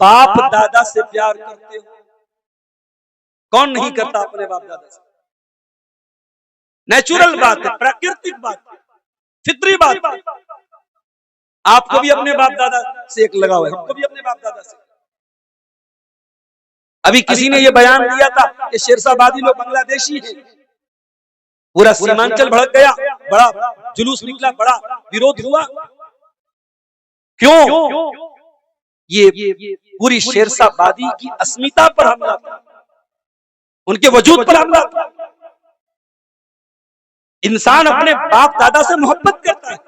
बाप दादा से प्यार करते हो? कौन नहीं करता अपने बाप दादा से? नेचुरल बात है, प्राकृतिक बात है, फितरी बात है। आपको भी अपने बाप दादा से एक लगाव है, हमको भी अपने बाप दादा से। अभी किसी ने ये बयान दिया था कि शेरशाहबादी लोग बांग्लादेशी हैं, पूरा सीमांचल भड़क गया, बड़ा जुलूस निकला, बड़ा विरोध हुआ। क्यों? ये पूरी शेरशाहबादी की अस्मिता पर हमला था, उनके वजूद पर हमला था। इंसान अपने बाप दादा से मोहब्बत करता है।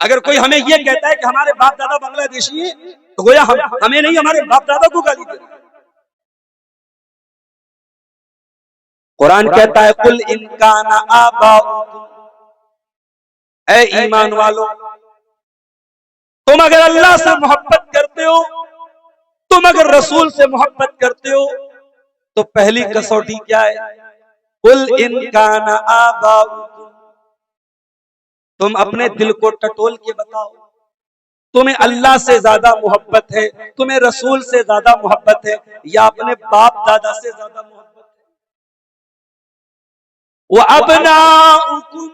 अगर कोई हमें यह कहता है कि हमारे बाप दादा बांग्लादेशी हैं, तो गोया हमें नहीं, हमारे बाप दादा को गाली दे रहे हैं। कुरान कहता है कुल इनकाना आबाउकुम, ऐ ईमान वालों, तुम अगर अल्लाह से मोहब्बत करते हो, तुम अगर रसूल से मोहब्बत करते हो, तो पहली कसौटी क्या है? कुल इनकाना आबाउकुम, तुम अपने दिल को टटोल के बताओ, तुम्हें अल्लाह से ज्यादा मोहब्बत है, तुम्हें रसूल से ज्यादा मोहब्बत है, या अपने बाप दादा से ज्यादा मोहब्बत है? वो अबनाउकुम,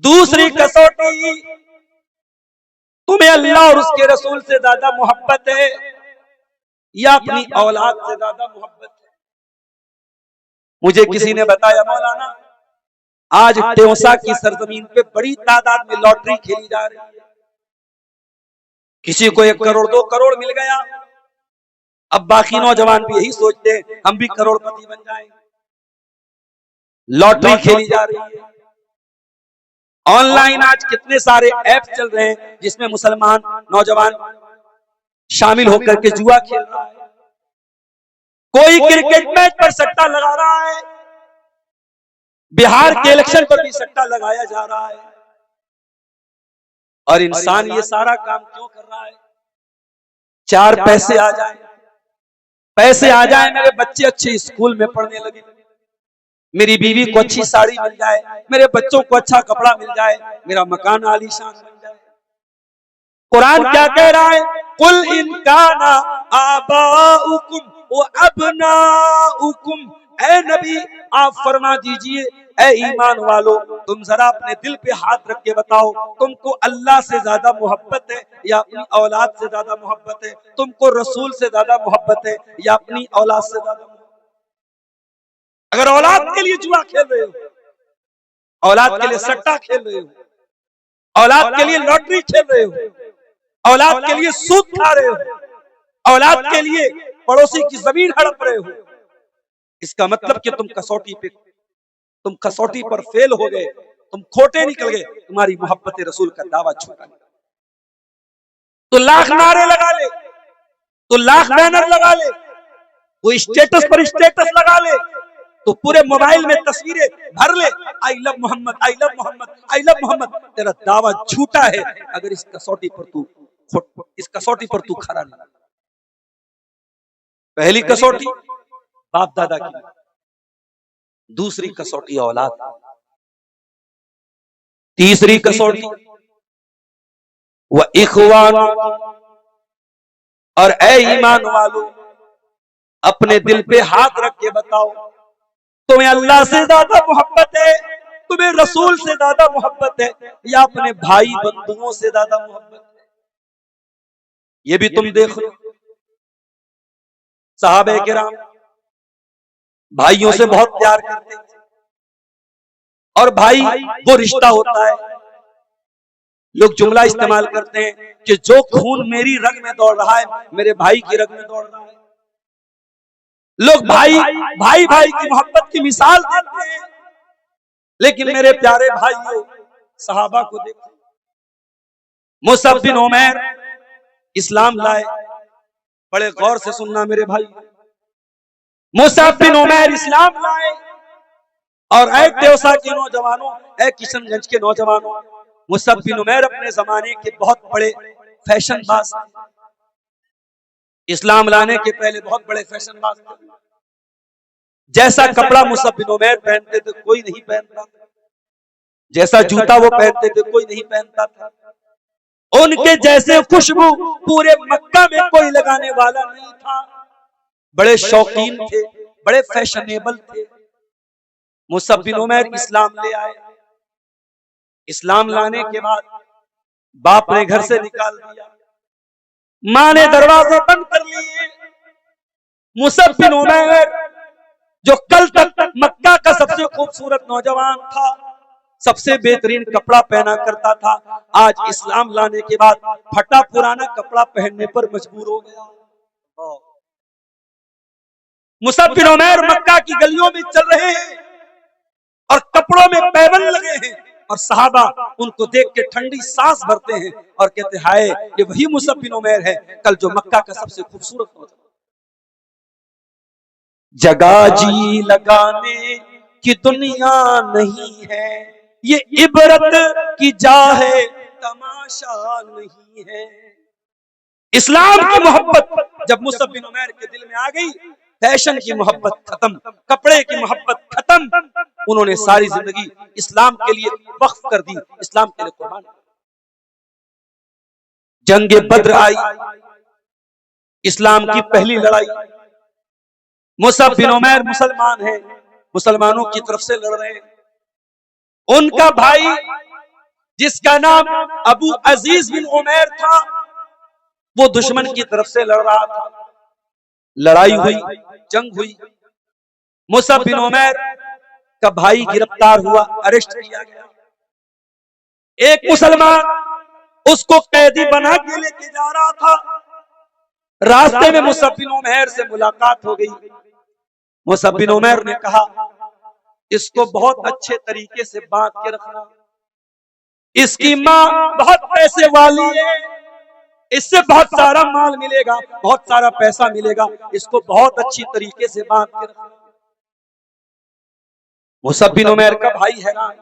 दूसरी कसौटी, तुम्हें अल्लाह और उसके रसूल से ज्यादा मोहब्बत है या अपनी औलाद से ज्यादा मोहब्बत है? मुझे किसी ने बताया मौलाना, आज टेौसा की सरजमीन पे बड़ी तादाद में लॉटरी खेली जा रही है, किसी को 1 करोड़ 2 करोड़ मिल गया। अब बाकी नौजवान भी यही सोचते हैं हम भी करोड़पति बन जाएंगे। लॉटरी खेली जा रही है। ऑनलाइन आज कितने सारे ऐप चल रहे हैं जिसमें मुसलमान नौजवान शामिल होकर के जुआ खेल रहा है। कोई क्रिकेट मैच पर सट्टा लगा रहा है, बिहार के इलेक्शन पर भी सट्टा लगाया जा रहा है। और इंसान ये सारा काम क्यों कर रहा है? 4 पैसे आ जाए, पैसे आ जाए, मेरे बच्चे अच्छे स्कूल में पढ़ने लगे, मेरी बीवी को अच्छी साड़ी मिल जाए, मेरे बच्चों को अच्छा कपड़ा मिल जाए, मेरा मकान आलीशान बन जाए। कुरान क्या कह रहा है? कुल इनकाना आबाउकुम व अबनाउकुम, ऐ नबी आप फरमा दीजिए, ऐ ईमान वालों, तुम जरा अपने दिल पे हाथ रख के बताओ, तुमको अल्लाह से ज्यादा मोहब्बत है या अपनी औलाद से ज्यादा मोहब्बत है? तुमको रसूल से ज्यादा मोहब्बत है या अपनी औलाद से ज्यादा मोहब्बत? अगर औलाद के लिए जुआ खेल रहे हो, औलाद के लिए सट्टा खेल रहे हो, औलाद के लिए लॉटरी खेल रहे हो, औलाद के लिए सूद खा रहे हो, औलाद के लिए पड़ोसी की जमीन हड़प रहे हो, इसका मतलब कि तुम कसौटी पर फेल हो गए, तुम खोटे निकल गए, तुम्हारी मोहब्बत रसूल का दावा झूठा। तो लाख नारे लगा ले, तो लाख बैनर लगा ले, वो स्टेटस पर स्टेटस लगा ले, तो पूरे मोबाइल में तस्वीरें भर ले, I love Mohammad, I love Mohammad, I love Mohammad, तेरा दावा झूठा है अगर इस कसौटी पर तू खरा नहीं। पहली कसौटी बाप दादा की, दूसरी कसौटी औलाद, तीसरी कसौटी वह इखवान, और ऐ ईमान वालों, अपने दिल पे हाथ रख के बताओ, तुम्हें अल्लाह से ज्यादा मोहब्बत है, तुम्हें रसूल से ज्यादा मोहब्बत है या अपने भाई बंधुओं से ज्यादा मोहब्बत है? ये भी तुम देख लो। सहाबे किराम भाइयों से बहुत प्यार करते थे, और भाई वो रिश्ता होता है, लोग जुमला इस्तेमाल करते हैं कि जो खून मेरी रग में दौड़ रहा है मेरे भाई की रग में दौड़ रहा है। लोग भाई की मोहब्बत की मिसाल देते हैं, लेकिन मेरे प्यारे भाइयों, सहाबा को देखो। मुसअब बिन उमैर इस्लाम लाए, बड़े गौर से सुनना मेरे भाई, मुसअब बिन उमैर इस्लाम लाए, और ऐ टेौसा के नौजवानों, ऐ किशनगंज के नौजवानों, मुसअब बिन उमैर अपने जमाने के बहुत बड़े फैशनबाज, इस्लाम लाने के पहले बहुत बड़े फैशनबाज थे। जैसा कपड़ा मुसअब बिन उमैर पहनते थे कोई नहीं पहनता था, जैसा जूता वो पहनते थे कोई नहीं पहनता था, उनके जैसे खुशबू पूरे मक्का में कोई लगाने वाला नहीं था। बड़े शौकीन थे, बड़े फैशनेबल थे। मुसअब बिन उमैर इस्लाम ले आए। इस्लाम लाने के बाद बाप ने घर से निकाल दिया, माँ ने दरवाजे बंद कर लिए। मुसअब बिन उमैर जो कल तक मक्का का सबसे खूबसूरत नौजवान था, सबसे बेहतरीन कपड़ा पहना करता था, आज इस्लाम लाने के बाद फटा पुराना कपड़ा पहनने पर मजबूर हो गया। मुसअब बिन उमैर मक्का की गलियों में चल रहे हैं और कपड़ों में पैबंद लगे हैं, और सहाबा उनको देख के ठंडी सांस भरते हैं और कहते हैं, हाय, ये वही मुसअब बिन उमैर है कल जो मक्का का सबसे खूबसूरत नौजवान। जगह जी लगाने की दुनिया नहीं है, ये इबरत की जा है, तमाशा नहीं है। इस्लाम की मोहब्बत जब मुसअब बिन उमैर के दिल में आ गई, फैशन की मोहब्बत खत्म, कपड़े की मोहब्बत खत्म, उन्होंने सारी जिंदगी इस्लाम के लिए वक्फ कर दी, इस्लाम के लिए कुर्बान। जंगे बद्र आई, इस्लाम की पहली लड़ाई। मुसअब बिन उमैर मुसलमान हैं, मुसलमानों की तरफ से लड़ रहे हैं। उनका भाई जिसका नाम अबू अजीज बिन उमैर था, वो दुश्मन की तरफ से लड़ रहा था। लड़ाई हुई, जंग हुई। मुसअब बिन उमैर का भाई गिरफ्तार हुआ, अरेस्ट किया गया। एक मुसलमान उसको कैदी बना के लेके जा रहा था। रास्ते में मुसअब बिन उमैर से मुलाकात हो गई। मुसअब बिन उमैर ने कहा, इसको बहुत अच्छे तरीके से बांध के रखना, इसकी माँ बहुत पैसे वाली है, इससे बहुत सारा माल मिलेगा, बहुत सारा पैसा मिलेगा, इसको बहुत अच्छी तरीके से बांध के रखना। मुसअब बिन उमैर का भाई हैरान,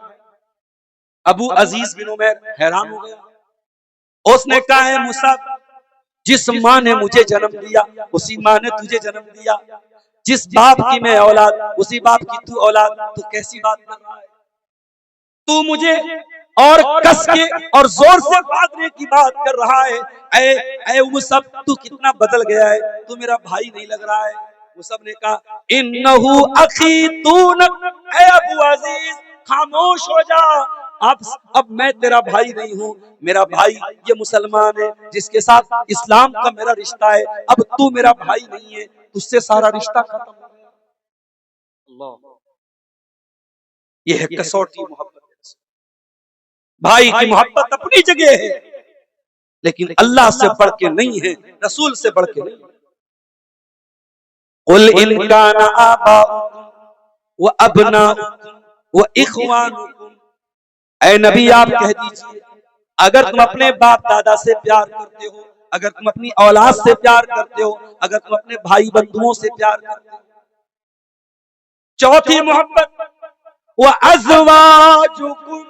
अबू अजीज बिन उमैर हैरान हो गया। उसने कहा, है मुसअब, जिस माँ ने मुझे जन्म दिया उसी माँ ने तुझे जन्म दिया, जिस बाप की मैं औलाद उसी बाप की तू औलाद, तू कैसी बात कर रहा है? तू मुझे और कस के और जोर से बांधने की बात कर रहा है। ऐ मुसअब, तू कितना बदल गया है, तू मेरा भाई नहीं लग रहा है। मुसअब ने कहा, इन्नहु अखी दून, ऐ अबू अजीज खामोश हो जा, अब मैं तेरा भाई नहीं हूँ, मेरा भाई ये मुसलमान है जिसके साथ इस्लाम का मेरा रिश्ता है, अब तू मेरा भाई नहीं है, तुझसे सारा रिश्ता खत्म हो गया। अल्लाह, ये है कसौटी मोहब्बत। भाई की मोहब्बत अपनी जगह है, लेकिन अल्लाह से बढ़ के नहीं है, रसूल से बढ़ के नहीं। कुल इन काना आबाउकुम व अबनाउकुम व इखवानुकुम, ऐ नबी आप कह दीजिए, अगर तुम अपने बाप दादा से प्यार करते हो, अगर तुम अपनी औलाद से प्यार करते हो, अगर तुम अपने भाई बंधुओं से प्यार करते हो। चौथी मोहब्बत, व अज़वाजुकुम,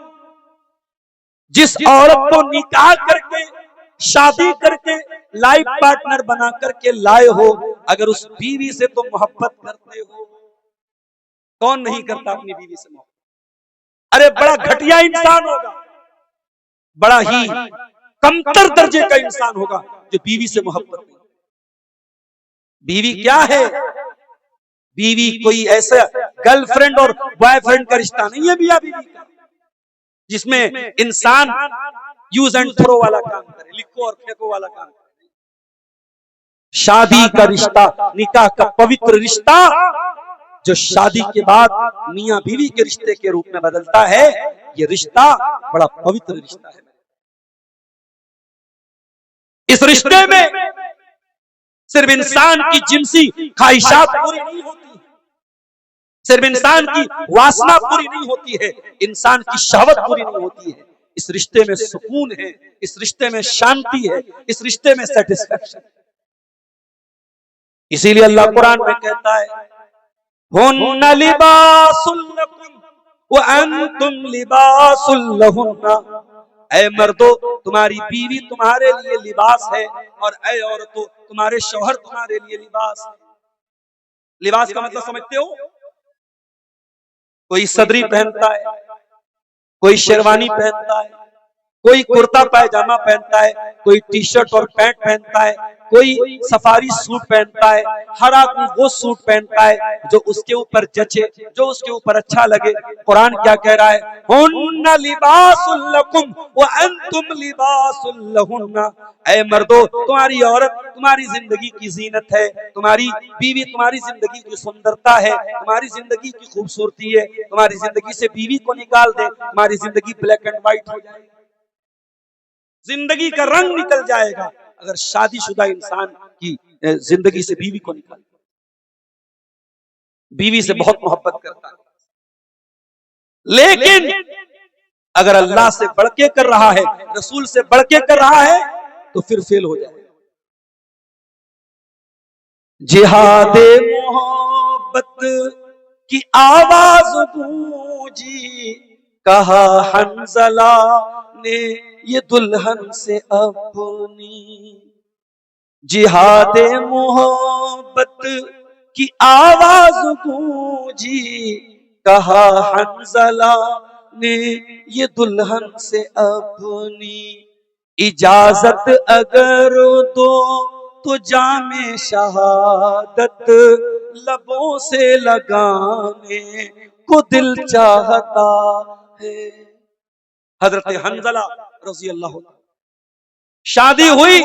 जिस औरत को निकाह करके शादी करके लाइफ पार्टनर बना करके लाए हो, अगर उस बीवी से तुम मोहब्बत करते हो। कौन नहीं करता अपनी बीवी से मोहब्बत? अरे बड़ा घटिया इंसान होगा, बड़ा ही कमतर दर्जे का इंसान होगा जो बीवी से मोहब्बत नहीं। बीवी क्या है? बीवी कोई ऐसा गर्लफ्रेंड और बॉयफ्रेंड का रिश्ता नहीं है मियां बीवी का, जिसमें इंसान यूज एंड थ्रो वाला काम करे, लिखो और फेंको वाला काम करे। शादी का रिश्ता, निकाह का पवित्र रिश्ता, जो शादी के बाद मियां बीवी के रिश्ते के रूप में बदलता है, ये रिश्ता बड़ा पवित्र रिश्ता है। इस रिश्ते में सिर्फ इंसान की जिनसी ख्वाहिशात पूरी नहीं होती, सिर्फ इंसान की वासना पूरी नहीं होती है, इंसान की शहवत पूरी नहीं होती है। इस रिश्ते में सुकून है, इस रिश्ते में शांति है, इस रिश्ते में सेटिस्फैक्शन। इसीलिए अल्लाह कुरान में कहता है, हुन्ना लिबासुल लकुम व अंतुम लिबासुल लहुन्ना, ऐ मर्दो तुम्हारी बीवी तुम्हारे लिए लिबास है, और ऐ औरतों तुम्हारे शौहर तुम्हारे लिए लिबास है। लिबास का मतलब समझते हो? कोई सदरी पहनता है, कोई शेरवानी पहनता है, कोई कुर्ता पायजामा पहनता है, कोई टी शर्ट और पैंट पहनता है, कोई सफारी सूट पहनता है। हर आदमी वो सूट पहनता है जो उसके ऊपर जचे, जो उसके ऊपर अच्छा लगे। कुरान क्या कह रहा है? हुन्ना लिबासुल लकुम व अंतुम लिबासुल लहुन्ना। ऐ मर्दो, तुम्हारी औरत तुम्हारी जिंदगी की जीनत है, तुम्हारी बीवी तुम्हारी जिंदगी की सुंदरता है, तुम्हारी जिंदगी की खूबसूरती है। तुम्हारी जिंदगी से बीवी को निकाल दे, तुम्हारी जिंदगी ब्लैक एंड व्हाइट हो जाएगी, जिंदगी का रंग निकल जाएगा। अगर शादीशुदा इंसान की जिंदगी से बीवी को निकाल, बीवी से बहुत मोहब्बत करता है, लेकिन अगर अल्लाह से बढ़ के कर रहा है, रसूल से बढ़ के कर रहा है, तो फिर फेल हो जाएगा। जिहादे मोहब्बत की आवाज गूंजी, कहा हंजला ने ये दुल्हन से अपनी। जिहादे मोहब्बत की आवाज गूंजी, कहा हंजला ने ये दुल्हन से अपनी। इजाजत अगर दो तो जामे शहादत लबों से लगाने को दिल चाहता है। हजरत हंजला रजी अल्लाह, शादी हुई,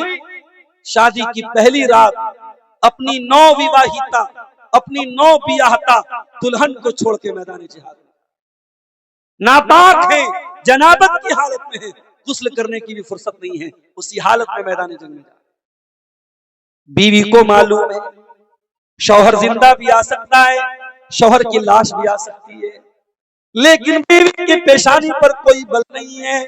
शादी की पहली रात अपनी नौ विवाहिता, अपनी नौ बियाहता दुल्हन को छोड़ के मैदान जिहाद, नापाक है, जनाबत की हालत में है, गुस्ल करने की भी फुर्सत नहीं है, उसी हालत में मैदान जंग में जा। बीवी को मालूम है शौहर जिंदा भी आ सकता है, शौहर की लाश भी आ सकती है, लेकिन बीवी की पेशानी पर कोई बल नहीं है।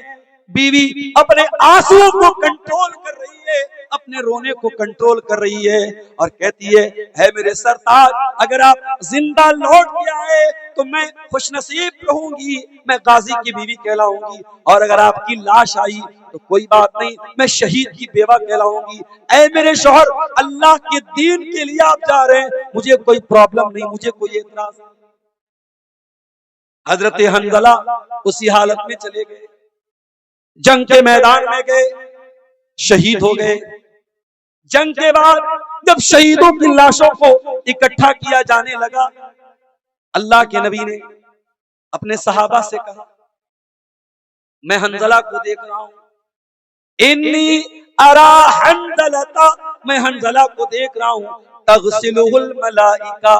बीवी अपने आंसुओं को कंट्रोल कर रही है, अपने रोने को कंट्रोल कर रही है और कहती है मेरे सरताज, अगर आप जिंदा लौट के आए तो मैं खुशनसीब रहूंगी, मैं गाजी की बीवी कहलाऊंगी, और अगर आपकी लाश आई तो कोई बात नहीं, मैं शहीद की बेवा कहलाऊंगी। ऐ मेरे शौहर, अल्लाह के दीन के लिए आप जा रहे हैं, मुझे कोई प्रॉब्लम नहीं, मुझे कोई एतराज नहीं। हजरत हंजला उसी हालत में चले गए, जंग के मैदान में गए, शहीद हो गए। जंग के बाद जब शहीदों की लाशों को इकट्ठा किया जाने लगा, अल्लाह के नबी ने अपने सहाबा से कहा, मैं हंजला को देख रहा हूं, इन्नी अरा हंजलता, मैं हंजला को देख रहा हूं, तगसिलुहुल मलाइका।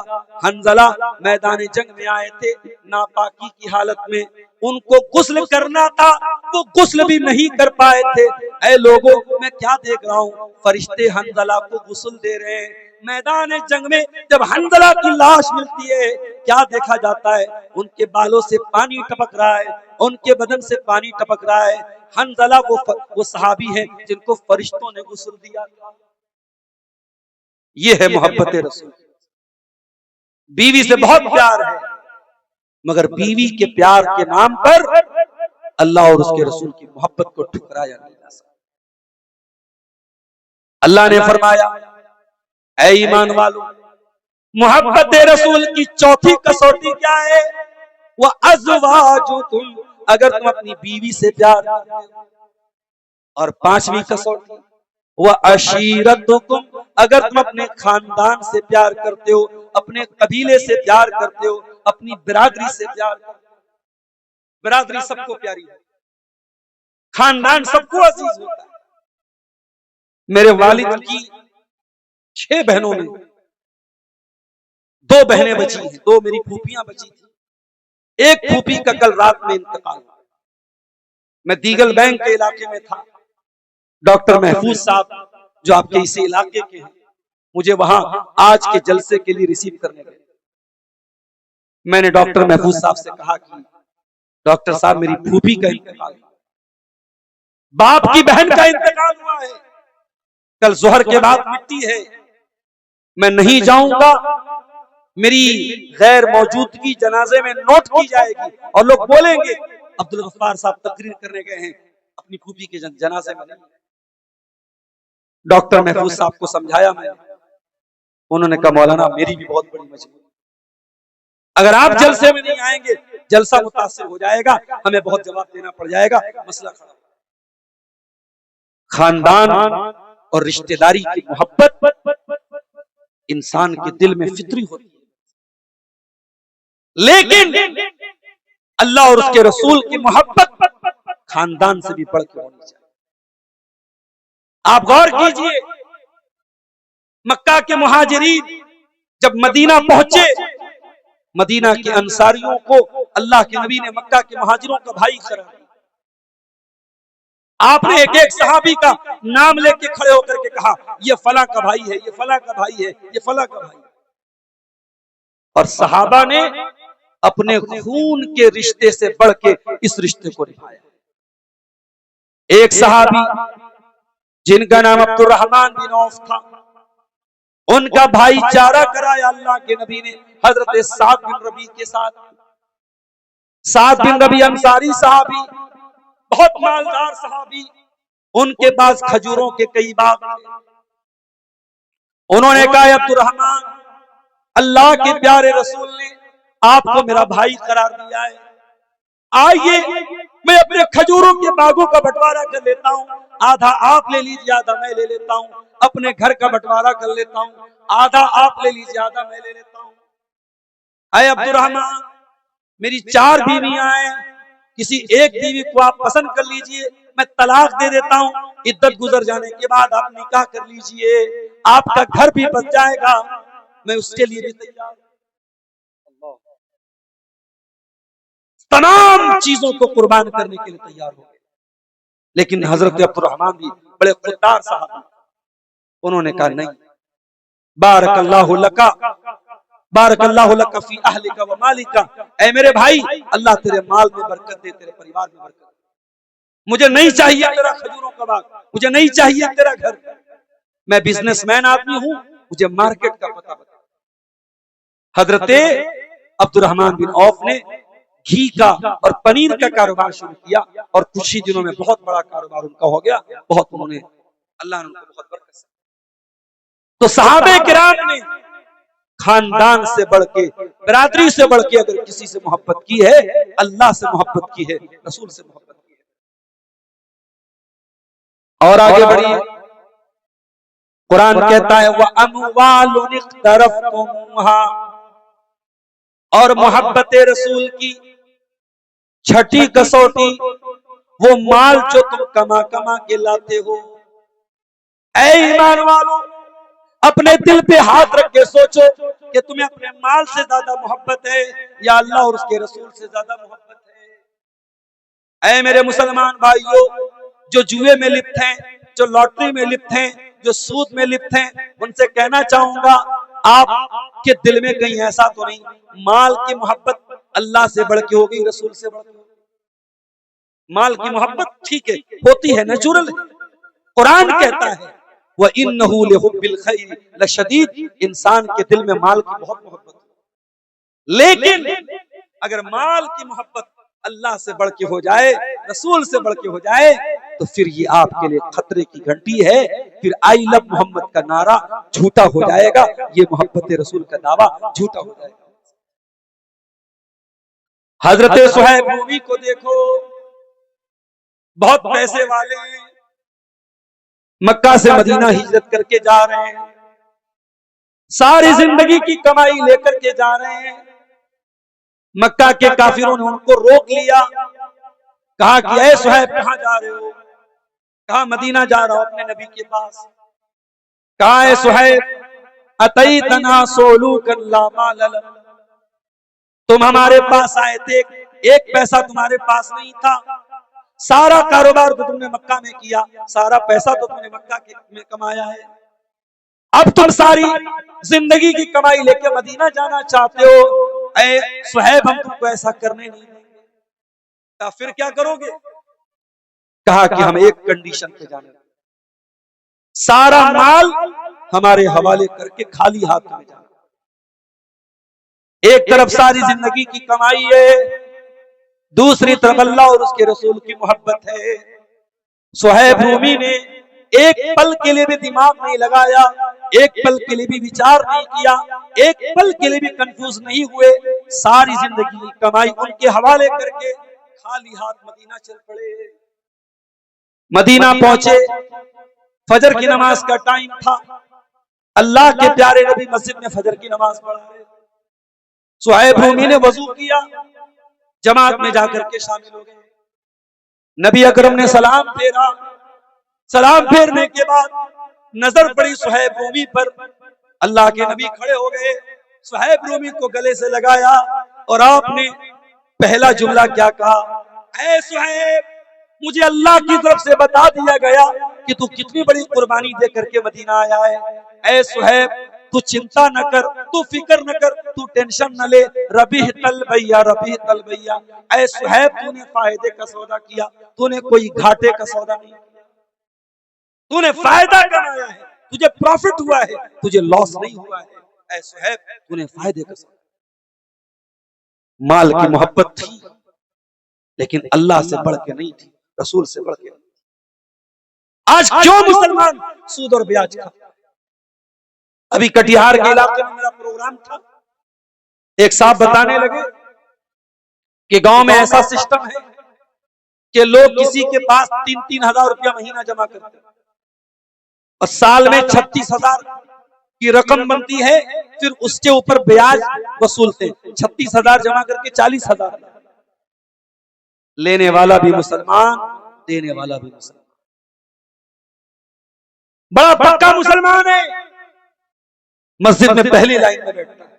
हंजला मैदान जंग में आए थे नापाकी की हालत में, उनको गुस्ल करना था, वो गुस्ल भी नहीं कर पाए थे। ऐ लोगों, मैं क्या देख रहा हूँ, फरिश्ते हंजला को गुस्ल दे रहे हैं। मैदान जंग में जब हंजला की लाश मिलती है, क्या देखा जाता है? उनके बालों से पानी टपक रहा है, उनके बदन से पानी टपक रहा है। हंजला वो सहाबी है जिनको फरिश्तों ने गुस्ल दिया था। ये है मोहब्बत रसूल। बीवी से बहुत प्यार है, मगर बीवी के प्यार के नाम पर अल्लाह और उसके रसूल की मोहब्बत को ठुकराया नहीं जा सकता। अल्लाह ने फरमाया, ऐ ईमान वालों, मोहब्बत रसूल की चौथी कसौटी क्या है? वह अज़वाजुकुम, अगर तुम अपनी बीवी से प्यार करते हो। और पांचवी कसौटी, वह अशीरतुकुम, अगर तुम अपने खानदान से प्यार करते हो, अपने कबीले से प्यार करते हो, अपनी बिरादरी से प्यार करते हो। बिरादरी सबको प्यारी है, खानदान सबको अजीज होता है। मेरे वालिद की 6 बहनों में 2 बहनें बची हैं, 2 मेरी फूफियां बची थी। एक फूफी का कल रात में इंतकाल हुआ। मैं दीगल बैंक के इलाके में था, डॉक्टर महफूज साहब जो आपके इसी इलाके के हैं, मुझे वहां आज के जलसे के लिए रिसीव करने गए। मैंने डॉक्टर महफूज साहब से कहा कि डॉक्टर साहब, मेरी फूफी का इंतकाल हुआ, बाप की बहन का इंतकाल हुआ है, कल जोहर के बाद मिट्टी है, मैं नहीं जाऊंगा, मेरी गैर मौजूदगी जनाजे में नोट की जाएगी और लोग बोलेंगे अब्दुल गफ्फार साहब तकरीर करने गए हैं, अपनी फूफी के जनाजे में नहीं। डॉक्टर महफूज साहब को समझाया मैंने, उन्होंने कहा मौलाना मेरी भी बहुत बड़ी मजबूरी, अगर आप जलसे में नहीं आएंगे जलसा मुतासिर हो जाएगा, हमें बहुत जवाब देना पड़ जाएगा, मसला खड़ा। खानदान और रिश्तेदारी की मोहब्बत इंसान के दिल में फितरी होती है, लेकिन अल्लाह और उसके रसूल की मोहब्बत खानदान से भी बढ़ के होनी चाहिए। आप गौर कीजिए, मक्का के मुहाजिरीन जब मदीना पहुंचे, मदीना के अंसारियों को अल्लाह के नबी ने मक्का के मुहाजिरों का भाई करार दिया। आपने एक एक सहाबी का नाम लेके खड़े होकर के कहा, ये फला का भाई है, ये फला का भाई है, ये फला का भाई है। और सहाबा ने अपने खून के रिश्ते से बढ़ के इस रिश्ते को निभाया। एक सहाबी जिनका नाम अब्दुर्रहमान बिन औफ था, उनका भाईचारा कराया अल्लाह के नबी ने हजरत साद बिन रबी के साथ। साद बिन रबी अंसारी सहाबी, बहुत मालदार सहाबी, उनके पास खजूरों के कई बाग थे। उन्होंने कहा, अब्दुर्रहमान, अल्लाह के प्यारे रसूल ने आपको मेरा भाई करार दिया है, आइए मैं अपने खजूरों के बागों का बंटवारा कर लेता हूँ, आधा आप ले लीजिए, आधा मैं ले लेता हूँ। अपने घर का बंटवारा कर लेता हूँ, आधा आप ले लीजिए, आधा मैं ले लेता हूँ। अय अब्दुर्रहमान, मेरी 4 बीवियां हैं, किसी एक बीवी को आप पसंद कर लीजिए, मैं तलाक दे देता हूँ, इद्दत गुजर जाने के बाद आप निकाह कर लीजिए, आपका घर भी बच जाएगा, मैं उसके लिए भी तैयार हूं। तमाम चीजों को कुर्बान करने के लिए तैयार हो गए। लेकिन हजरत अब्दुर्रहमान भी बड़े खुददार साहब, उन्होंने कहा नहीं, बारकल्लाहु लका, बारकल्लाहु लका फी अहलिका व मालिका, ऐ मेरे भाई, अल्लाह तेरे माल में बरकत दे, तेरे परिवार में बरकत दे। मुझे नहीं चाहिए तेरा खजूरों का बाग, मुझे नहीं चाहिए तेरा घर, मैं बिजनेसमैन आदमी हूं, मुझे मार्केट का पता बता। हजरते अब्दुर्रहमान बिन औफ ने घी का और पनीर का कारोबार शुरू किया और कुछ ही दिनों में बहुत बड़ा कारोबार उनका हो गया। बहुत उन्होंने, अल्लाह ने उनको बहुत बरकत दी। तो सहाबे किराम ने खानदान से बढ़ के, बिरादरी से बढ़ के अगर किसी से मोहब्बत की है, अल्लाह से मोहब्बत की है, रसूल से मोहब्बत की है। और आगे बढ़िए, कुरान कहता है, वह अमवालुन इख्तरफ्तुमुहा, और मोहब्बत रसूल की छठी कसौटी वो माल जो तुम कमा कमा के लाते हो। ऐ ईमान वालों, अपने दिल पे हाथ रख के सोचो कि तुम्हें अपने माल से ज्यादा मोहब्बत है या अल्लाह और उसके रसूल से ज्यादा मोहब्बत है। ऐ मेरे मुसलमान भाइयों, जो जुए में लिप्त हैं, जो लॉटरी में लिप्त हैं, जो सूद में लिप्त हैं, उनसे कहना चाहूंगा, आपके दिल में कहीं ऐसा तो नहीं माल की मोहब्बत अल्लाह से बढ़ के होगी, रसूल से बढ़ के? माल की मोहब्बत ठीक है, होती है, नेचुरल है। कुरान कहता है, वह इन्नहु लिहुब्बिल खैर लशदीद, इंसान के दिल में माल की बहुत मोहब्बत है। लेकिन अगर माल की मोहब्बत अल्लाह से बढ़ के हो जाए, रसूल से बढ़ के हो जाए, तो फिर ये आपके लिए खतरे की घंटी है। फिर आई लव मोहम्मद का नारा झूठा हो जाएगा, ये मोहब्बत रसूल का दावा झूठा हो जाएगा। हजरत सुहैब रूमी को देखो, बहुत पैसे वाले हैं, मक्का से मदीना हिजरत करके जा रहे हैं, सारी जिंदगी की कमाई लेकर के जा रहे हैं। मक्का के काफिरों ने उनको रोक लिया, कहा कि ऐ सुहैब कहां जा रहे हो? कहा मदीना जा रहा हूं अपने नबी के पास। कहा ऐ सुहैब अतईतना सोलूकन ला माल लक, तुम हमारे पास आए थे, एक पैसा तुम्हारे पास नहीं था, सारा कारोबार तो तुमने मक्का में किया, सारा पैसा तो तुमने मक्का में कमाया है, अब तुम सारी जिंदगी की कमाई लेके मदीना जाना चाहते हो। ऐ सुहैब, हम तुमको ऐसा करने नहीं देंगे। कहा फिर क्या करोगे? कहा कि हम एक कंडीशन पे जाने, सारा माल हमारे हवाले करके खाली हाथ में जाना। एक तरफ सारी जिंदगी की कमाई है, दूसरी तरफ अल्लाह और उसके रसूल की मोहब्बत है। सुहैब रूमी ने एक पल के लिए भी दिमाग नहीं लगाया, एक पल के लिए भी विचार नहीं किया, एक पल के लिए भी कंफ्यूज नहीं हुए, सारी जिंदगी की कमाई उनके हवाले करके खाली हाथ मदीना चल पड़े। मदीना पहुंचे, फजर की नमाज का टाइम था। अल्लाह के प्यारे नबी मस्जिद में फजर की नमाज पढ़ा रहे। सुहैब रूमी ने वजू किया, जमात में जाकर के शामिल हो गए। नबी अकरम ने सलाम फेरा। सलाम फेरने के बाद नजर पड़ी सुहैब रूमी पर। अल्लाह के नबी खड़े हो गए, सुहैब रूमी को गले से लगाया और आपने पहला जुमला क्या कहा? ऐ सुहैब, मुझे अल्लाह की तरफ से बता दिया गया कि तू कितनी बड़ी कुर्बानी दे करके मदीना आया है। ऐ सुहैब, तू चिंता न कर, तू फिक्र न कर, तू टेंशन न ले। रबीह तल भैया, रबीह तल भैया। ऐ सुहैब, तूने फायदे का सौदा किया, तूने कोई घाटे का सौदा नहीं किया। तूने फायदा कमाया है, तुझे प्रॉफिट हुआ है, तुझे लॉस नहीं हुआ है। ऐ सुहैब, तूने फायदे का सौदा। माल की मोहब्बत थी, लेकिन अल्लाह से बढ़ के नहीं थी, रसूल से बढ़ के। आज क्यों मुसलमान सूद और ब्याज खा? अभी कटिहार के इलाके में मेरा प्रोग्राम था, एक साहब बताने लगे कि गांव में ऐसा सिस्टम है कि लोग किसी के पास 3-3 हजार रुपया महीना जमा करते हैं और साल में 36,000 की रकम बनती है, फिर उसके ऊपर ब्याज वसूलते। 36,000 जमा करके 40,000। लेने वाला भी मुसलमान, देने वाला भी मुसलमान, बड़ा पक्का मुसलमान है। मस्जिद में पहली लाइन में बैठता है,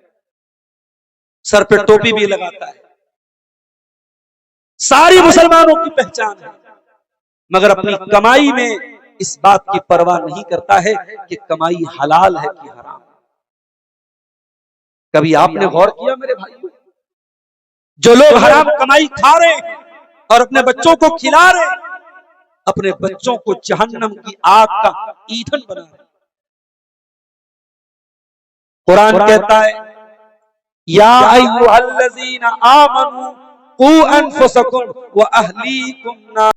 सर पे टोपी भी लगाता है, सारी मुसलमानों की पहचान है, मगर अपनी कमाई में इस बात की परवाह नहीं करता है कि कमाई हलाल है कि हराम। कभी आपने गौर किया मेरे भाई, जो लोग हराम कमाई खा रहे हैं और अपने बच्चों को खिला रहे हैं, अपने बच्चों को जहन्नम की आग का ईंधन बना रहे हैं। कुरान कहता है, या अय्युहल्लज़ीना आमनू कू अनफुसकुम व अहलीकुम